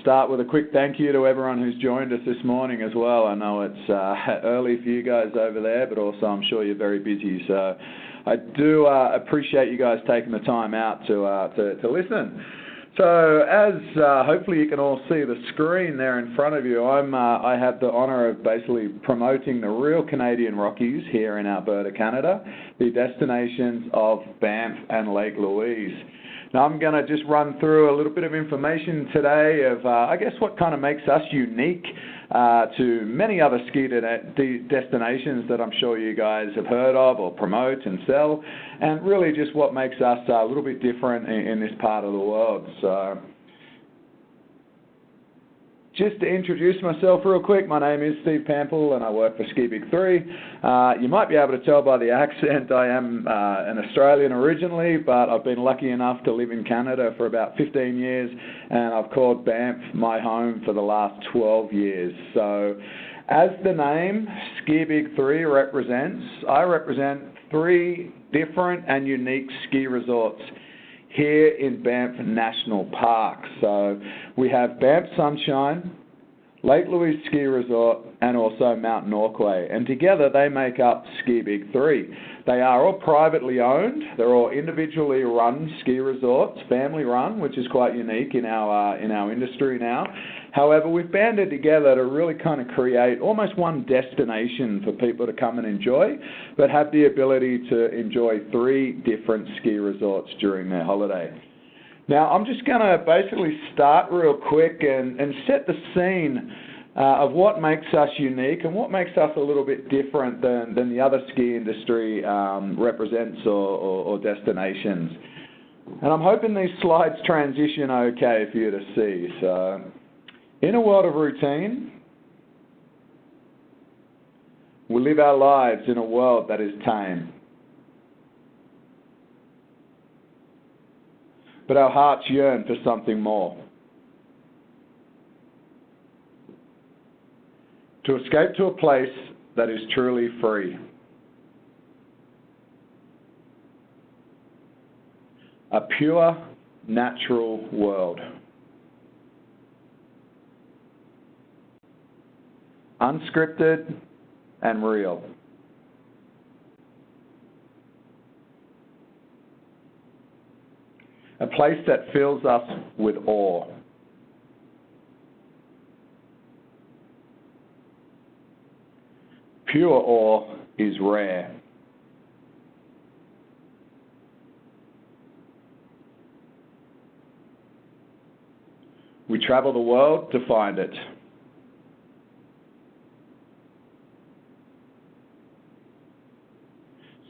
start with a quick thank you to everyone who's joined us this morning as well. I know it's early for you guys over there, but also I'm sure you're very busy. So I do appreciate you guys taking the time out to listen. So as hopefully you can all see the screen there in front of you, I have the honour of basically promoting the real Canadian Rockies here in Alberta, Canada, the destinations of Banff and Lake Louise. Now I'm going to just run through a little bit of information today of, I guess, what kind of makes us unique to many other ski destinations that I'm sure you guys have heard of or promote and sell, and really just what makes us a little bit different in this part of the world. So, just to introduce myself real quick, my name is Steve Pample and I work for SkiBig3. You might be able to tell by the accent I am an Australian originally, but I've been lucky enough to live in Canada for about 15 years, and I've called Banff my home for the last 12 years. So as the name SkiBig3 represents, I represent 3 different and unique ski resorts here in Banff National Park. So we have Banff Sunshine, Lake Louise Ski Resort, and also Mount Norquay. And together they make up SkiBig3. They are all privately owned. They're all individually run ski resorts, family run, which is quite unique in our industry now. However, we've banded together to really kind of create almost one destination for people to come and enjoy, but have the ability to enjoy 3 different ski resorts during their holiday. Now, I'm just going to basically start real quick and set the scene of what makes us unique and what makes us a little bit different than the other ski industry represents or destinations. And I'm hoping these slides transition okay for you to see. So, in a world of routine, we live our lives in a world that is tame. But our hearts yearn for something more. To escape to a place that is truly free. A pure, natural world. Unscripted and real. A place that fills us with awe. Pure awe is rare. We travel the world to find it.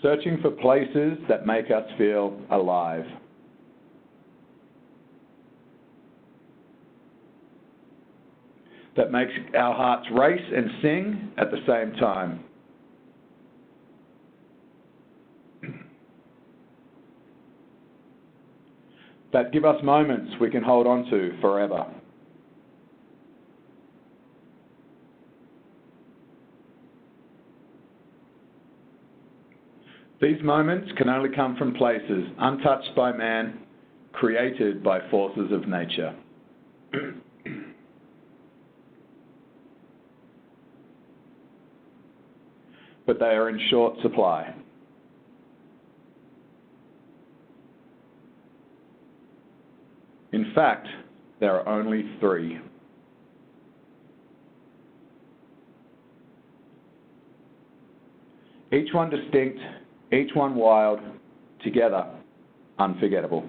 Searching for places that make us feel alive. That makes our hearts race and sing at the same time. That give us moments we can hold on to forever. These moments can only come from places untouched by man, created by forces of nature. But they are in short supply. In fact, there are only 3. Each one distinct, each one wild, together unforgettable.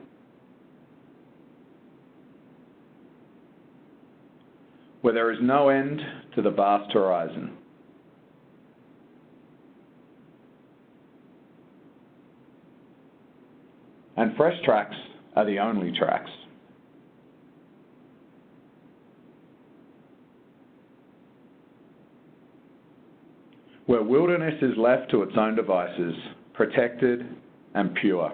Where there is no end to the vast horizon. And fresh tracks are the only tracks. Where wilderness is left to its own devices, protected and pure.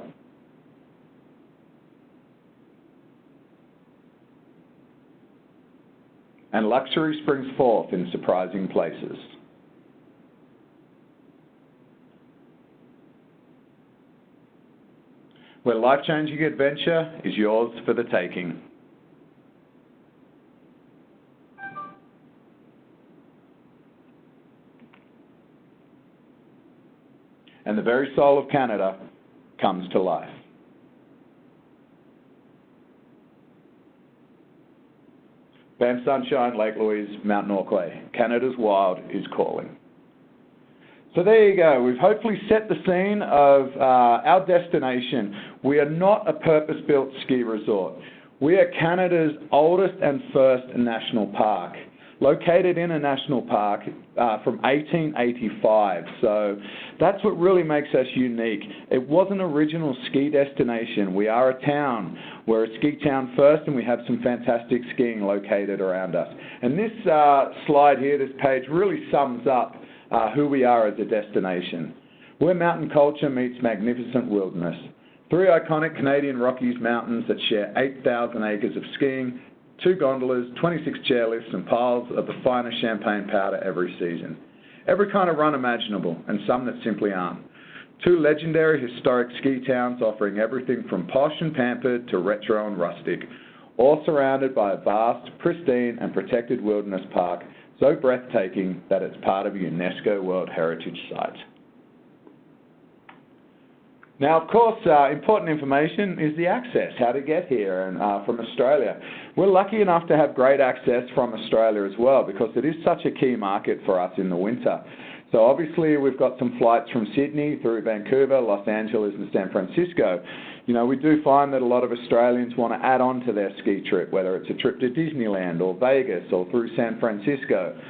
And luxury springs forth in surprising places. Where life-changing adventure is yours for the taking. and the very soul of Canada comes to life. Banff Sunshine, Lake Louise, Mount Norquay. Canada's wild is calling. So there you go. We've hopefully set the scene of our destination. We are not a purpose-built ski resort. We are Canada's oldest and first national park, located in a national park from 1885. So that's what really makes us unique. It was an original ski destination. We are a town. We're a ski town first, and we have some fantastic skiing located around us. And this slide here, this page, really sums up who we are as a destination. We're mountain culture meets magnificent wilderness. 3 iconic Canadian Rockies mountains that share 8,000 acres of skiing, 2 gondolas, 26 chairlifts, and piles of the finest champagne powder every season. Every kind of run imaginable, and some that simply aren't. 2 legendary historic ski towns offering everything from posh and pampered to retro and rustic, all surrounded by a vast, pristine, and protected wilderness park, so breathtaking that it's part of a UNESCO World Heritage Site. Now, of course, important information is the access, how to get here and from Australia. We're lucky enough to have great access from Australia as well, because it is such a key market for us in the winter. So obviously we've got some flights from Sydney through Vancouver, Los Angeles and San Francisco. You know, we do find that a lot of Australians want to add on to their ski trip, whether it's a trip to Disneyland or Vegas or through San Francisco.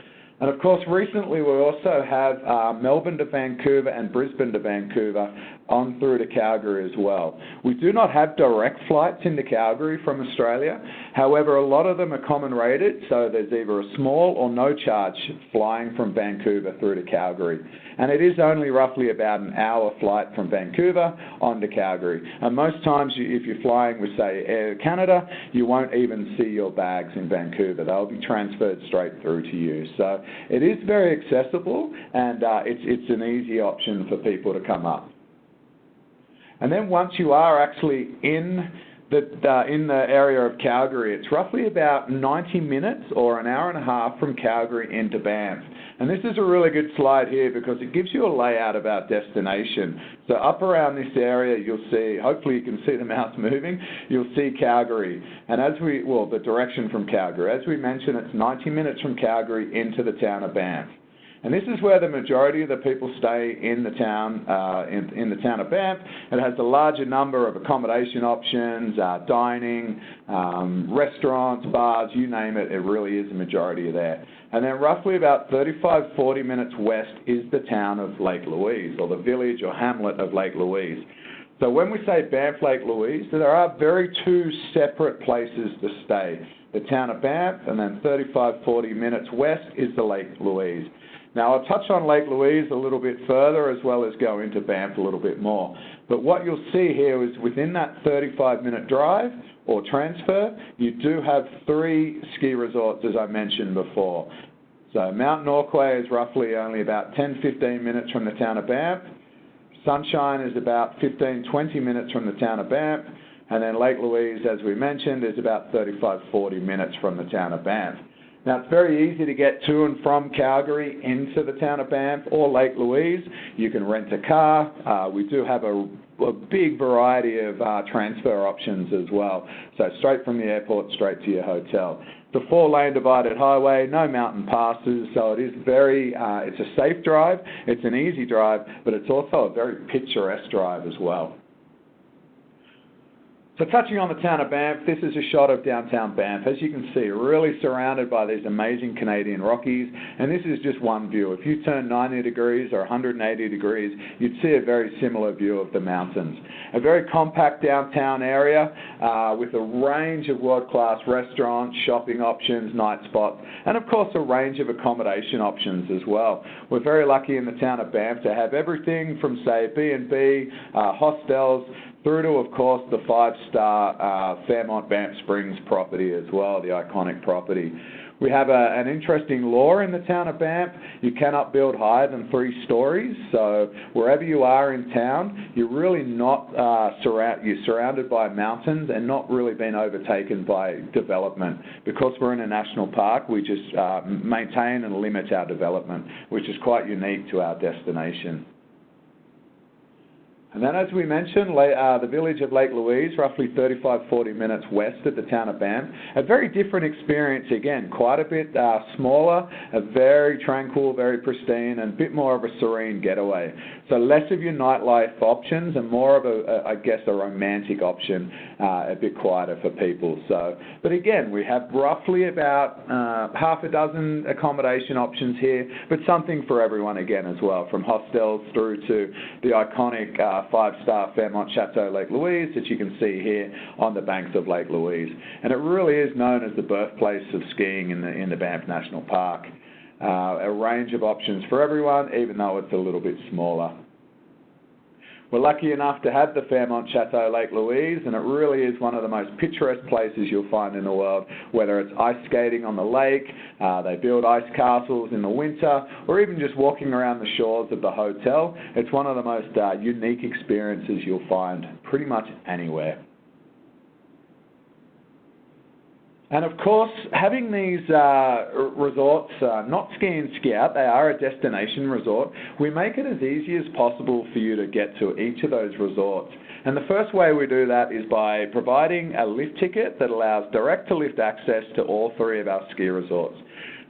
And of course, recently we also have Melbourne to Vancouver and Brisbane to Vancouver on through to Calgary as well. We do not have direct flights into Calgary from Australia. However, a lot of them are common rated, so there's either a small or no charge flying from Vancouver through to Calgary. And it is only roughly about an hour flight from Vancouver on to Calgary. And most times, if you're flying with, say, Air Canada, you won't even see your bags in Vancouver. They'll be transferred straight through to you. So it is very accessible, and it's an easy option for people to come up. And then once you are actually in the area of Calgary, it's roughly about 90 minutes or an hour and a half from Calgary into Banff. And this is a really good slide here because it gives you a layout of our destination. So up around this area, you'll see, hopefully you can see the mouse moving, you'll see Calgary. And the direction from Calgary. As we mentioned, it's 90 minutes from Calgary into the town of Banff. And this is where the majority of the people stay in the town, in the town of Banff. It has a larger number of accommodation options, dining, restaurants, bars, you name it, it really is a majority there. And then roughly about 35-40 minutes west is the town of Lake Louise, or the village or hamlet of Lake Louise. So when we say Banff Lake Louise, there are two separate places to stay. The town of Banff, and then 35-40 minutes west is the Lake Louise. Now, I'll touch on Lake Louise a little bit further as well as go into Banff a little bit more. But what you'll see here is within that 35-minute drive or transfer, you do have 3 ski resorts, as I mentioned before. So Mount Norquay is roughly only about 10-15 minutes from the town of Banff. Sunshine is about 15-20 minutes from the town of Banff. And then Lake Louise, as we mentioned, is about 35-40 minutes from the town of Banff. Now, it's very easy to get to and from Calgary into the town of Banff or Lake Louise. You can rent a car. We do have a big variety of transfer options as well. So straight from the airport, straight to your hotel. It's a 4-lane divided highway, no mountain passes, so it is it's a safe drive, it's an easy drive, but it's also a very picturesque drive as well. So touching on the town of Banff, this is a shot of downtown Banff. As you can see, really surrounded by these amazing Canadian Rockies, and this is just one view. If you turn 90 degrees or 180 degrees, you'd see a very similar view of the mountains. A very compact downtown area with a range of world-class restaurants, shopping options, night spots, and of course a range of accommodation options as well. We're very lucky in the town of Banff to have everything from, say, B&B, hostels, through to, of course, the 5-star Fairmont Banff Springs property as well, the iconic property. We have an interesting law in the town of Banff. You cannot build higher than 3 stories. So wherever you are in town, you're really not you're surrounded by mountains and not really being overtaken by development. Because we're in a national park, we just maintain and limit our development, which is quite unique to our destination. And then, as we mentioned, the village of Lake Louise, roughly 35-40 minutes west of the town of Banff. A very different experience, again, quite a bit smaller, a very tranquil, very pristine, and a bit more of a serene getaway. So less of your nightlife options and more of I guess, a romantic option, a bit quieter for people. So, but again, we have roughly about half a dozen accommodation options here, but something for everyone again as well, from hostels through to the iconic five-star Fairmont Chateau Lake Louise that you can see here on the banks of Lake Louise. And it really is known as the birthplace of skiing in the Banff National Park. A range of options for everyone, even though it's a little bit smaller. We're lucky enough to have the Fairmont Chateau Lake Louise, and it really is one of the most picturesque places you'll find in the world, whether it's ice skating on the lake, they build ice castles in the winter, or even just walking around the shores of the hotel. It's one of the most unique experiences you'll find pretty much anywhere. And of course, having these resorts, not ski in, ski out, they are a destination resort, we make it as easy as possible for you to get to each of those resorts. And the first way we do that is by providing a lift ticket that allows direct-to-lift access to all three of our ski resorts.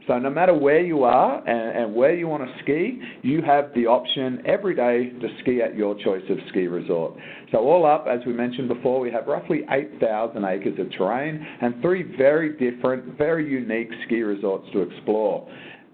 So no matter where you are and where you want to ski, you have the option every day to ski at your choice of ski resort. So all up, as we mentioned before, we have roughly 8,000 acres of terrain and three very different, very unique ski resorts to explore.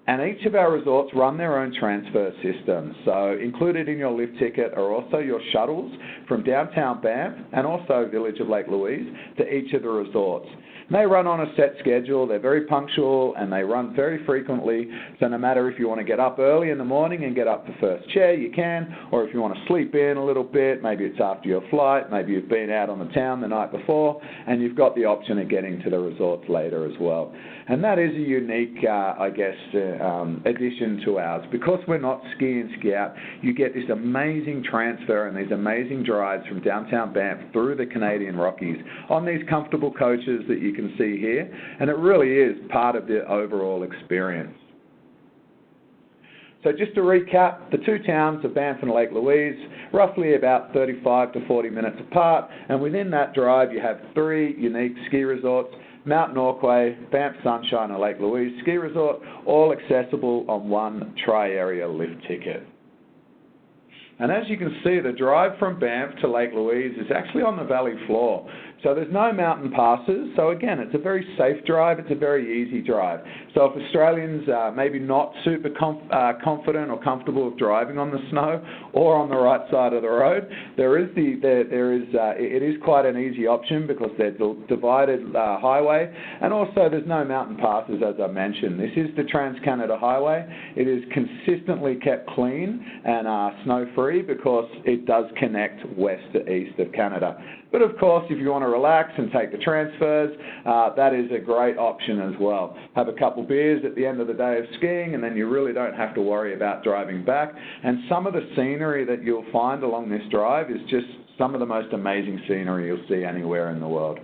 And each of our resorts run their own transfer system. So included in your lift ticket are also your shuttles from downtown Banff and also Village of Lake Louise to each of the resorts. And they run on a set schedule, they're very punctual, and they run very frequently. So no matter if you want to get up early in the morning and get up for first chair, you can, or if you want to sleep in a little bit, maybe it's after your flight, maybe you've been out on the town the night before, and you've got the option of getting to the resorts later as well. And that is a unique, addition to ours. Because we're not ski in, ski out, you get this amazing transfer and these amazing drives from downtown Banff through the Canadian Rockies on these comfortable coaches that you can see here, and it really is part of the overall experience. So just to recap, the two towns of Banff and Lake Louise, roughly about 35 to 40 minutes apart, and within that drive you have three unique ski resorts, Mount Norquay, Banff Sunshine and Lake Louise Ski Resort, all accessible on one tri-area lift ticket. And as you can see, the drive from Banff to Lake Louise is actually on the valley floor. So there's no mountain passes. So again, it's a very safe drive. It's a very easy drive. So if Australians maybe not super confident or comfortable with driving on the snow or on the right side of the road, it is quite an easy option because they're divided highway, and also there's no mountain passes, as I mentioned. This is the Trans-Canada Highway. It is consistently kept clean and snow-free because it does connect west to east of Canada. But of course, if you want to relax and take the transfers, that is a great option as well. Have a couple beers at the end of the day of skiing, and then you really don't have to worry about driving back. And some of the scenery that you'll find along this drive is just some of the most amazing scenery you'll see anywhere in the world.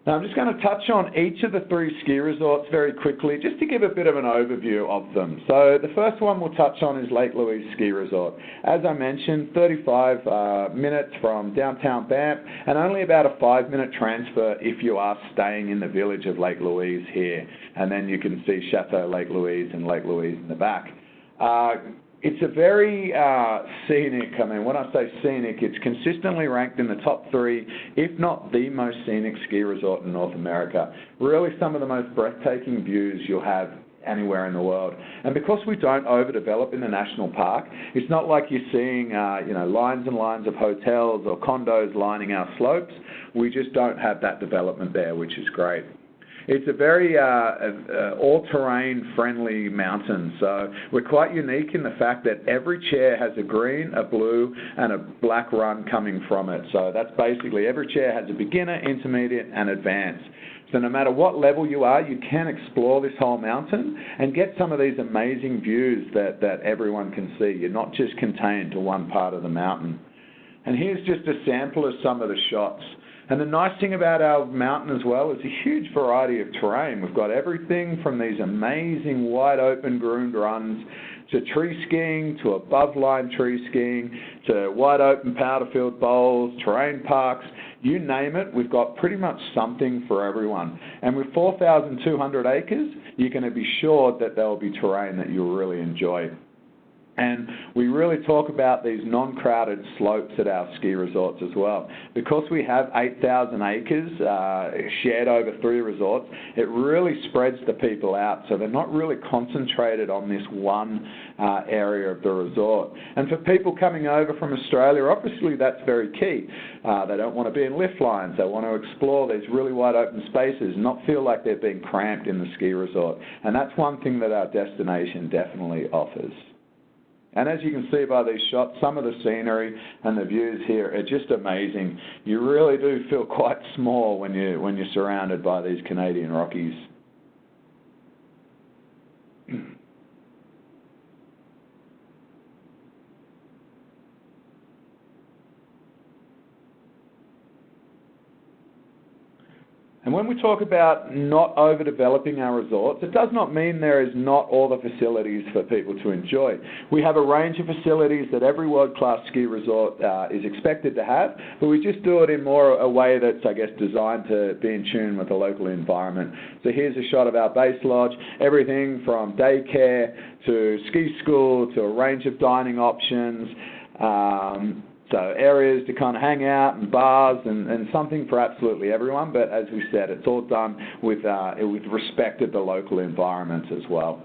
Now I'm just going to touch on each of the three ski resorts very quickly, just to give a bit of an overview of them. So the first one we'll touch on is Lake Louise Ski Resort. As I mentioned, 35 minutes from downtown Banff, and only about a 5-minute transfer if you are staying in the village of Lake Louise here. And then you can see Chateau Lake Louise and Lake Louise in the back. It's a very scenic, when I say scenic, it's consistently ranked in the top 3, if not the most scenic ski resort in North America. Really some of the most breathtaking views you'll have anywhere in the world. And because we don't overdevelop in the national park, it's not like you're seeing lines and lines of hotels or condos lining our slopes. We just don't have that development there, which is great. It's a very all-terrain friendly mountain, so we're quite unique in the fact that every chair has a green, a blue, and a black run coming from it. So that's basically every chair has a beginner, intermediate, and advanced. So no matter what level you are, you can explore this whole mountain and get some of these amazing views that everyone can see. You're not just contained to one part of the mountain. And here's just a sample of some of the shots. And the nice thing about our mountain as well is a huge variety of terrain. We've got everything from these amazing wide open groomed runs to tree skiing, to above line tree skiing, to wide open powder field bowls, terrain parks, you name it, we've got pretty much something for everyone. And with 4,200 acres, you're going to be sure that there will be terrain that you'll really enjoy. And we really talk about these non-crowded slopes at our ski resorts as well. Because we have 8,000 acres shared over 3 resorts, it really spreads the people out. So they're not really concentrated on this one area of the resort. And for people coming over from Australia, obviously that's very key. They don't want to be in lift lines. They want to explore these really wide open spaces, not feel like they're being cramped in the ski resort. And that's one thing that our destination definitely offers. And as you can see by these shots, some of the scenery and the views here are just amazing. You really do feel quite small when you're surrounded by these Canadian Rockies. And when we talk about not overdeveloping our resorts, it does not mean there is not all the facilities for people to enjoy. We have a range of facilities that every world-class ski resort is expected to have, but we just do it in more a way that's, I guess, designed to be in tune with the local environment. So here's a shot of our base lodge, everything from daycare to ski school to a range of dining options. So areas to kind of hang out and bars and something for absolutely everyone. But as we said, it's all done with respect to the local environment as well.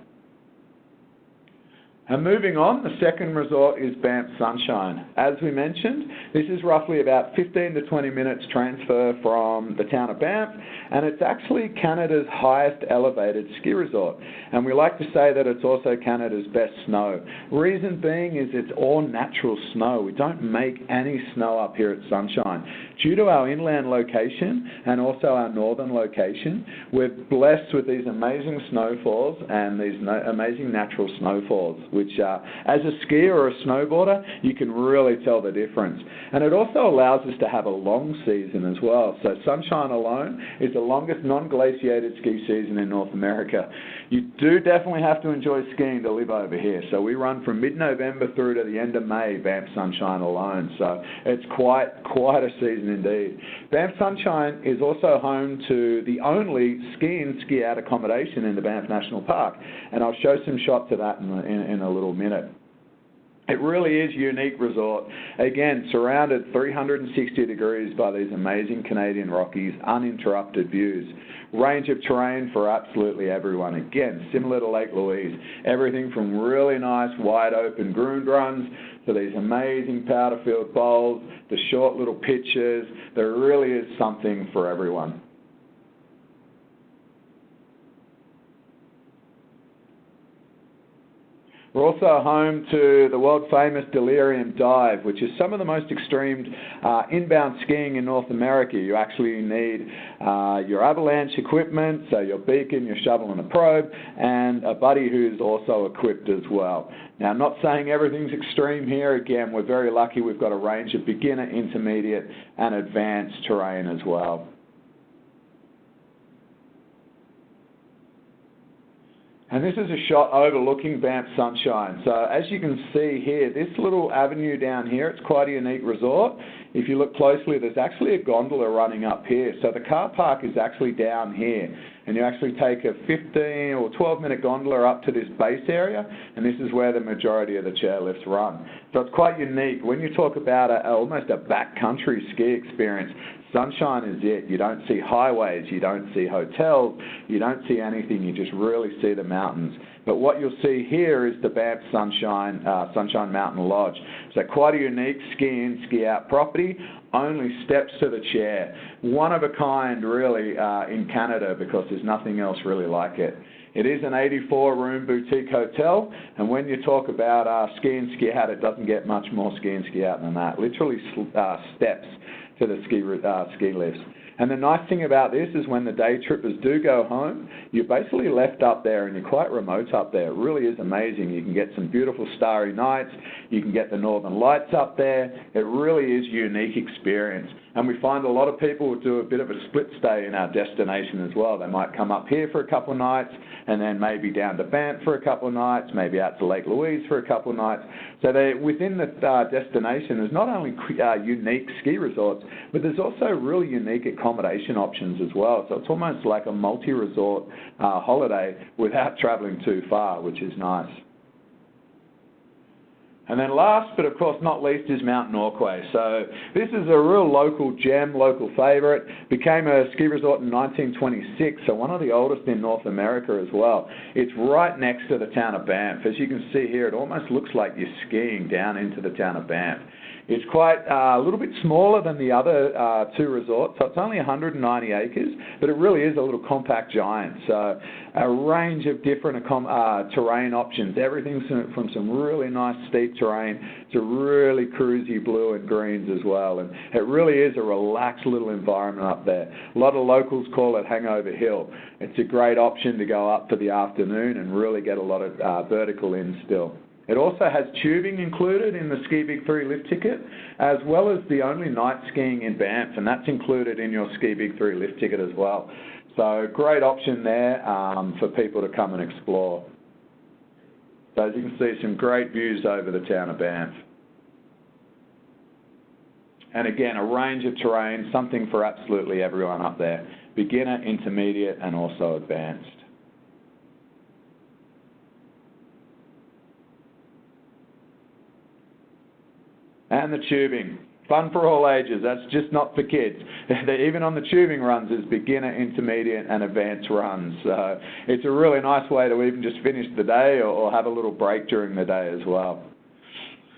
And moving on, the second resort is Banff Sunshine. As we mentioned, this is roughly about 15 to 20 minutes transfer from the town of Banff, and it's actually Canada's highest elevated ski resort. And we like to say that it's also Canada's best snow. Reason being is it's all natural snow. We don't make any snow up here at Sunshine. Due to our inland location and also our northern location, we're blessed with these amazing snowfalls and these amazing natural snowfalls, which as a skier or a snowboarder, you can really tell the difference. And it also allows us to have a long season as well. So Sunshine alone is the longest non-glaciated ski season in North America. You do definitely have to enjoy skiing to live over here. So we run from mid-November through to the end of May, Banff Sunshine alone. So it's quite a season indeed. Banff Sunshine is also home to the only ski-in, ski-out accommodation in the Banff National Park. And I'll show some shots of that in a little minute. It really is a unique resort. Again, surrounded 360 degrees by these amazing Canadian Rockies, uninterrupted views. Range of terrain for absolutely everyone. Again, similar to Lake Louise. Everything from really nice wide open groomed runs to these amazing powder field bowls, the short little pitches. There really is something for everyone. We're also home to the world-famous Delirium Dive, which is some of the most extreme inbound skiing in North America. You actually need your avalanche equipment, so your beacon, your shovel and a probe, and a buddy who's also equipped as well. Now, I'm not saying everything's extreme here. Again, we're very lucky. We've got a range of beginner, intermediate, and advanced terrain as well. And this is a shot overlooking Banff Sunshine. So as you can see here, this little avenue down here, it's quite a unique resort. If you look closely, there's actually a gondola running up here. So the car park is actually down here. And you actually take a 15 or 12-minute gondola up to this base area, and this is where the majority of the chairlifts run. So it's quite unique. When you talk about almost a backcountry ski experience, Sunshine is it. You don't see highways, you don't see hotels, you don't see anything, you just really see the mountains. But what you'll see here is the Banff Sunshine Mountain Lodge. So quite a unique ski-in, ski-out property, only steps to the chair. One of a kind really in Canada because there's nothing else really like it. It is an 84-room boutique hotel, and when you talk about ski-in, ski-out, it doesn't get much more ski-in, ski-out than that. Literally steps to the ski lifts. And the nice thing about this is when the day trippers do go home, you're basically left up there and you're quite remote up there. It really is amazing. You can get some beautiful starry nights. You can get the northern lights up there. It really is a unique experience. And we find a lot of people do a bit of a split stay in our destination as well. They might come up here for a couple of nights and then maybe down to Banff for a couple of nights, maybe out to Lake Louise for a couple of nights. So within the destination, there's not only unique ski resorts, but there's also really unique accommodation options as well. So it's almost like a multi-resort holiday without traveling too far, which is nice. And then last, but of course not least, is Mount Norquay. So this is a real local gem, local favourite. Became a ski resort in 1926, so one of the oldest in North America as well. It's right next to the town of Banff. As you can see here, it almost looks like you're skiing down into the town of Banff. It's quite a little bit smaller than the other two resorts, so it's only 190 acres, but it really is a little compact giant. So a range of different terrain options, everything from some really nice steep terrain to really cruisy blue and greens as well. And it really is a relaxed little environment up there. A lot of locals call it Hangover Hill. It's a great option to go up for the afternoon and really get a lot of vertical in still. It also has tubing included in the SkiBig3 lift ticket, as well as the only night skiing in Banff, and that's included in your SkiBig3 lift ticket as well. So great option there for people to come and explore. So as you can see, some great views over the town of Banff. And again, a range of terrain, something for absolutely everyone up there. Beginner, intermediate, and also advanced. And the tubing. Fun for all ages. That's just not for kids. Even on the tubing runs, there's beginner, intermediate, and advanced runs. It's a really nice way to even just finish the day or have a little break during the day as well.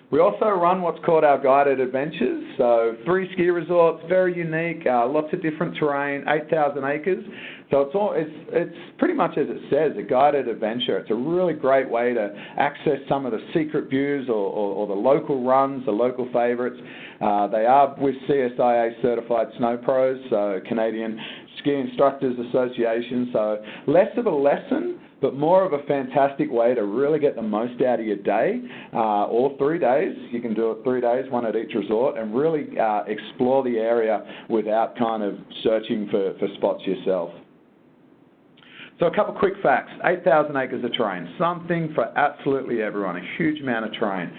We also run what's called our guided adventures. So 3 ski resorts, very unique, lots of different terrain, 8,000 acres. So it's pretty much as it says, a guided adventure. It's a really great way to access some of the secret views or the local runs, the local favourites. They are with CSIA certified snow pros, so Canadian Ski Instructors Association. So less of a lesson, but more of a fantastic way to really get the most out of your day, all 3 days. You can do it 3 days, one at each resort, and really explore the area without kind of searching for spots yourself. So a couple quick facts. 8,000 acres of terrain, something for absolutely everyone, a huge amount of terrain.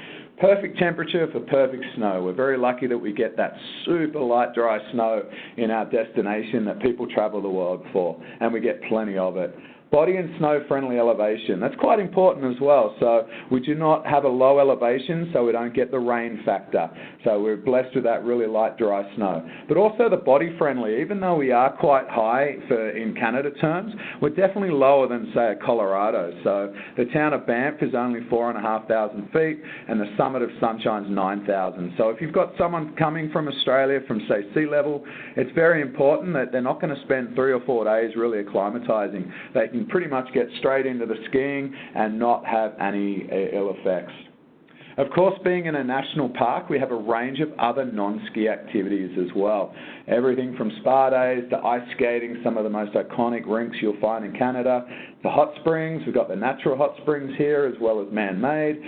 Perfect temperature for perfect snow. We're very lucky that we get that super light, dry snow in our destination that people travel the world for, and we get plenty of it. Body and snow-friendly elevation. That's quite important as well. So we do not have a low elevation, so we don't get the rain factor. So we're blessed with that really light, dry snow. But also the body-friendly. Even though we are quite high in Canada terms, we're definitely lower than, say, Colorado. So the town of Banff is only 4,500 feet, and the summit of Sunshine's 9,000. So if you've got someone coming from Australia from, say, sea level, it's very important that they're not going to spend 3 or 4 days really acclimatizing. They can pretty much get straight into the skiing and not have any ill effects. Of course, being in a national park, we have a range of other non-ski activities as well. Everything from spa days to ice skating, some of the most iconic rinks you'll find in Canada, to hot springs. We've got the natural hot springs here as well as man-made,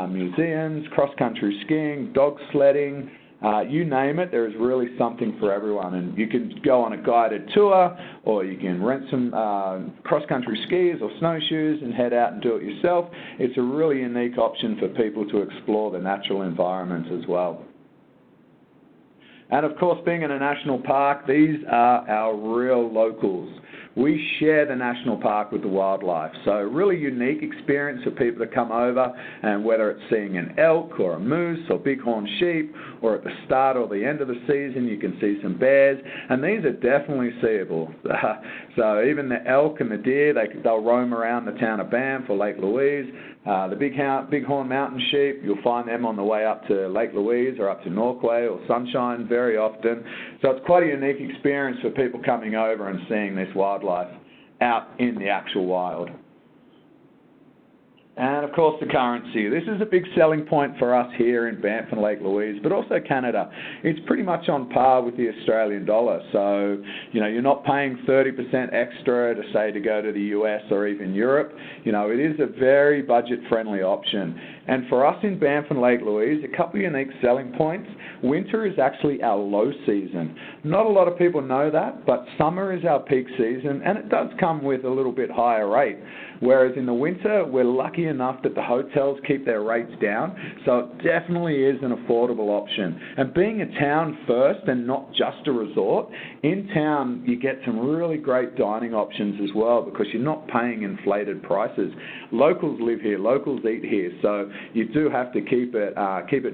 museums, cross-country skiing, dog sledding. You name it, there is really something for everyone. And you can go on a guided tour, or you can rent some cross-country skis or snowshoes and head out and do it yourself. It's a really unique option for people to explore the natural environment as well. And of course, being in a national park, these are our real locals. We share the national park with the wildlife. So a really unique experience for people to come over, and whether it's seeing an elk or a moose or bighorn sheep, or at the start or the end of the season you can see some bears, and these are definitely seeable. So even the elk and the deer, they'll roam around the town of Banff or Lake Louise. The bighorn mountain sheep, you'll find them on the way up to Lake Louise or up to Norquay or Sunshine very often. So it's quite a unique experience for people coming over and seeing this wildlife out in the actual wild. And, of course, the currency. This is a big selling point for us here in Banff and Lake Louise, but also Canada. It's pretty much on par with the Australian dollar. So, you're not paying 30% extra to, say, to go to the US or even Europe. It is a very budget-friendly option. And for us in Banff and Lake Louise, a couple of unique selling points. Winter is actually our low season. Not a lot of people know that, but summer is our peak season, and it does come with a little bit higher rate. Whereas in the winter, we're lucky enough that the hotels keep their rates down, so it definitely is an affordable option. And being a town first and not just a resort, in town you get some really great dining options as well because you're not paying inflated prices. Locals live here, locals eat here, so you do have to keep it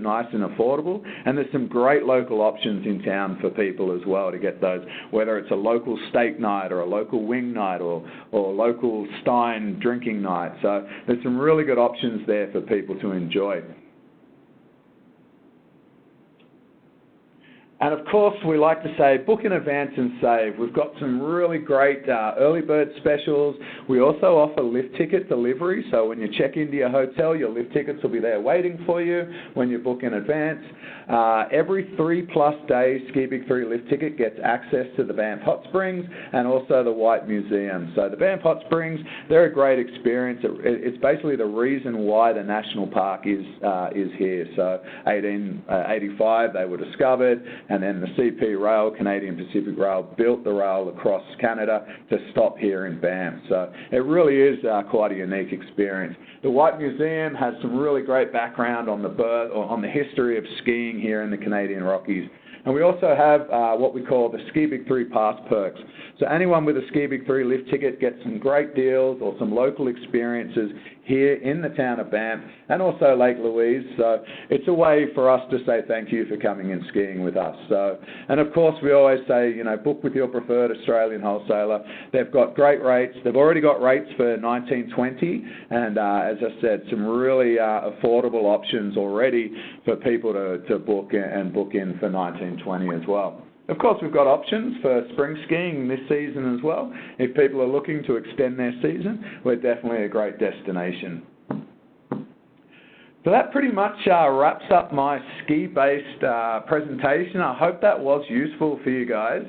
nice and affordable. And there's some great local options in town for people as well to get those, whether it's a local steak night or a local wing night or local Stein drinking night. So there's some really good options there for people to enjoy. And of course, we like to say book in advance and save. We've got some really great early bird specials. We also offer lift ticket delivery, so when you check into your hotel, your lift tickets will be there waiting for you when you book in advance. Every 3+ days, SkiBig3 lift ticket gets access to the Banff Hot Springs and also the White Museum. So the Banff Hot Springs, they're a great experience. It's basically the reason why the national park is here. So 1885, they were discovered. And then the CP Rail, Canadian Pacific Rail, built the rail across Canada to stop here in Banff. So it really is quite a unique experience. The White Museum has some really great background on the birth or on the history of skiing here in the Canadian Rockies. And we also have what we call the SkiBig3 Pass Perks. So anyone with a SkiBig3 lift ticket gets some great deals or some local experiences here in the town of Banff and also Lake Louise. So it's a way for us to say thank you for coming and skiing with us. So, and of course we always say, book with your preferred Australian wholesaler. They've got great rates. They've already got rates for 1920 and as I said, some really affordable options already for people to book in for 1920 as well. Of course, we've got options for spring skiing this season as well. If people are looking to extend their season, we're definitely a great destination. So that pretty much wraps up my ski-based presentation. I hope that was useful for you guys.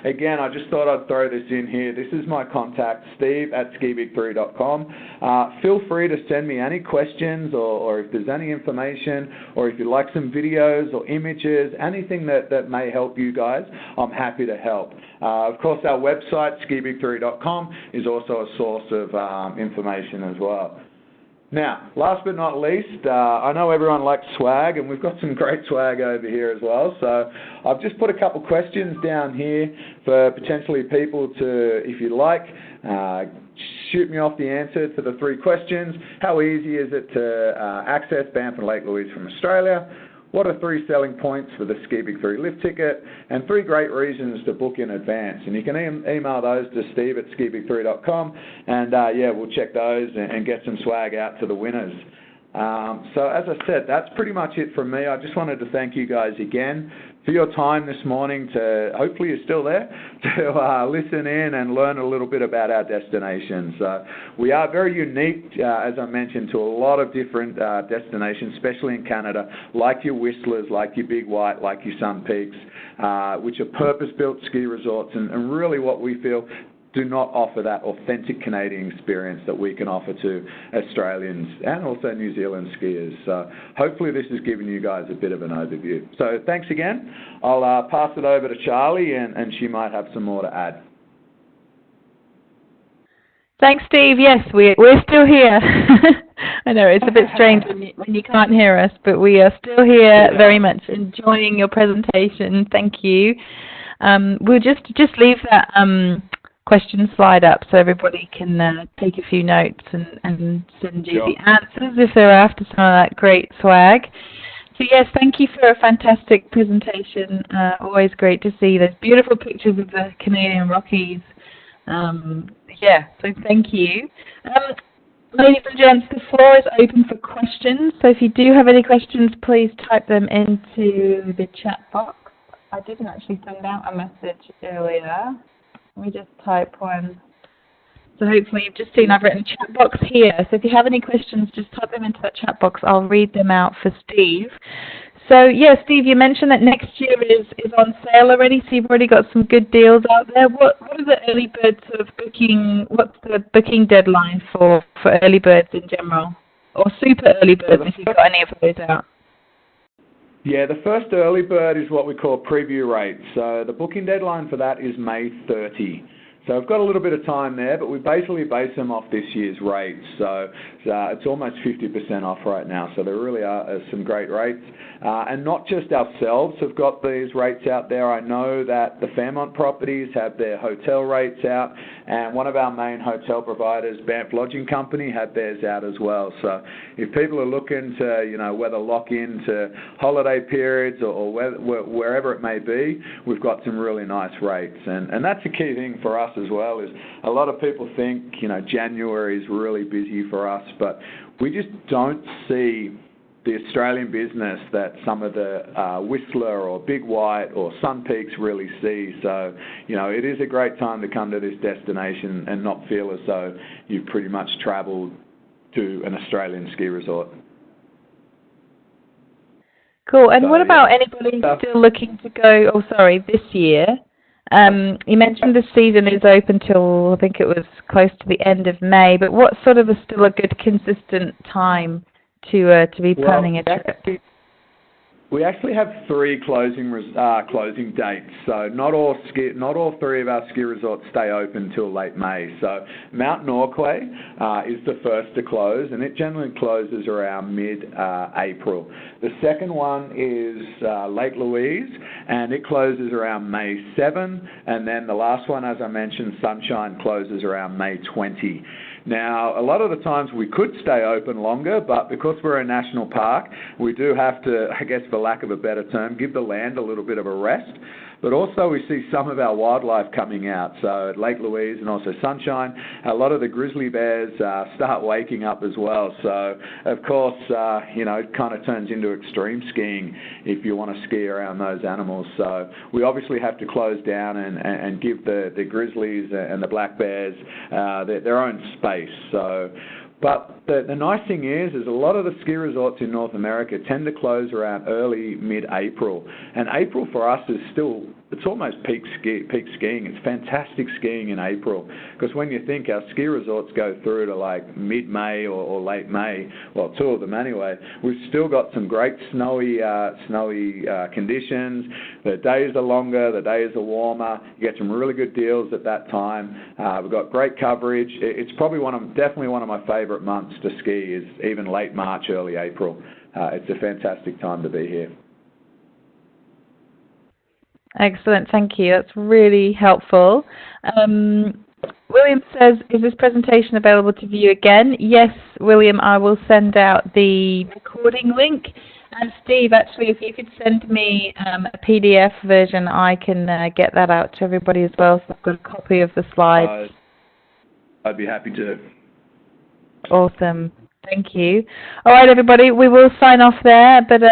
Again, I just thought I'd throw this in here. This is my contact, steve@skibig3.com. Feel free to send me any questions or if there's any information or if you'd like some videos or images, anything that may help you guys, I'm happy to help. Of course, our website, skibig3.com, is also a source of information as well. Now, last but not least, I know everyone likes swag, and we've got some great swag over here as well. So I've just put a couple questions down here for potentially people to, if you like, shoot me off the answer to the 3 questions. How easy is it to access Banff and Lake Louise from Australia? What are 3 selling points for the SkiBig3 lift ticket? And 3 great reasons to book in advance. And you can email those to steve@skibig3.com, and we'll check those and get some swag out to the winners. So as I said, that's pretty much it from me. I just wanted to thank you guys again for your time this morning to, hopefully you're still there, to listen in and learn a little bit about our destinations. We are very unique, as I mentioned, to a lot of different destinations, especially in Canada, like your Whistlers, like your Big White, like your Sun Peaks, which are purpose-built ski resorts and really what we feel do not offer that authentic Canadian experience that we can offer to Australians and also New Zealand skiers. So hopefully this has given you guys a bit of an overview. So thanks again. I'll pass it over to Charlie and she might have some more to add. Thanks, Steve. Yes, we're still here. I know it's a bit strange when you can't hear us, but we are still here, very much enjoying your presentation. Thank you. We'll just leave that question slide up so everybody can take a few notes and send you the answers if they're after some of that great swag. So yes, thank you for a fantastic presentation. Always great to see those beautiful pictures of the Canadian Rockies. So thank you. Ladies and gents, the floor is open for questions. So if you do have any questions, please type them into the chat box. I didn't actually send out a message earlier. Let me just type one. So hopefully you've just seen I've written chat box here. So if you have any questions, just type them into that chat box. I'll read them out for Steve. So yeah, Steve, you mentioned that next year is on sale already, so you've already got some good deals out there. What are the early bird sort of booking? What's the booking deadline for early birds in general, or super early birds if you've got any of those out? Yeah, the first early bird is what we call preview rates. So the booking deadline for that is May 30. So I've got a little bit of time there, but we basically base them off this year's rates. So it's almost 50% off right now. So there really are some great rates. And not just ourselves have got these rates out there. I know that the Fairmont properties have their hotel rates out, and one of our main hotel providers, Banff Lodging Company, have theirs out as well. So if people are looking to, whether lock into holiday periods or wherever it may be, we've got some really nice rates. And that's the key thing for us as well, is a lot of people think, January is really busy for us, but we just don't see the Australian business that some of the Whistler or Big White or Sun Peaks really see. So, it is a great time to come to this destination and not feel as though you've pretty much travelled to an Australian ski resort. Cool. And what about anybody still looking to go, this year? You mentioned the season is open till, I think it was close to the end of May, but what sort of is still a good consistent time to be planning a trip? We actually have 3 closing dates. So not all 3 of our ski resorts stay open till late May. So Mount Norquay is the first to close, and it generally closes around mid-April. The second one is Lake Louise, and it closes around May 7. And then the last one, as I mentioned, Sunshine, closes around May 20. Now, a lot of the times we could stay open longer, but because we're a national park, we do have to, I guess for lack of a better term, give the land a little bit of a rest. But also we see some of our wildlife coming out. So at Lake Louise and also Sunshine, a lot of the grizzly bears start waking up as well. So, of course, it kind of turns into extreme skiing if you want to ski around those animals. So we obviously have to close down and give the grizzlies and the black bears their own space. But the nice thing is a lot of the ski resorts in North America tend to close around early, mid-April. And April for us is still, it's almost peak skiing. It's fantastic skiing in April. Because when you think our ski resorts go through to like mid-May or late May, well, 2 of them anyway, we've still got some great snowy conditions. The days are longer, the days are warmer. You get some really good deals at that time. We've got great coverage. It's probably definitely one of my favorite months to ski is even late March, early April. It's a fantastic time to be here. Excellent, thank you. That's really helpful. William says, is this presentation available to view again? Yes, William, I will send out the recording link. And Steve, actually, if you could send me a PDF version, I can get that out to everybody as well. So I've got a copy of the slides. I'd be happy to. Awesome. Thank you. All right, everybody, we will sign off there. But,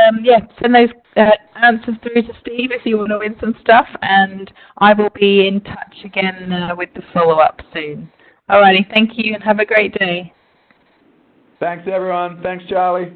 send those answers through to Steve if you want to win some stuff. And I will be in touch again with the follow-up soon. All righty, thank you and have a great day. Thanks, everyone. Thanks, Charlie.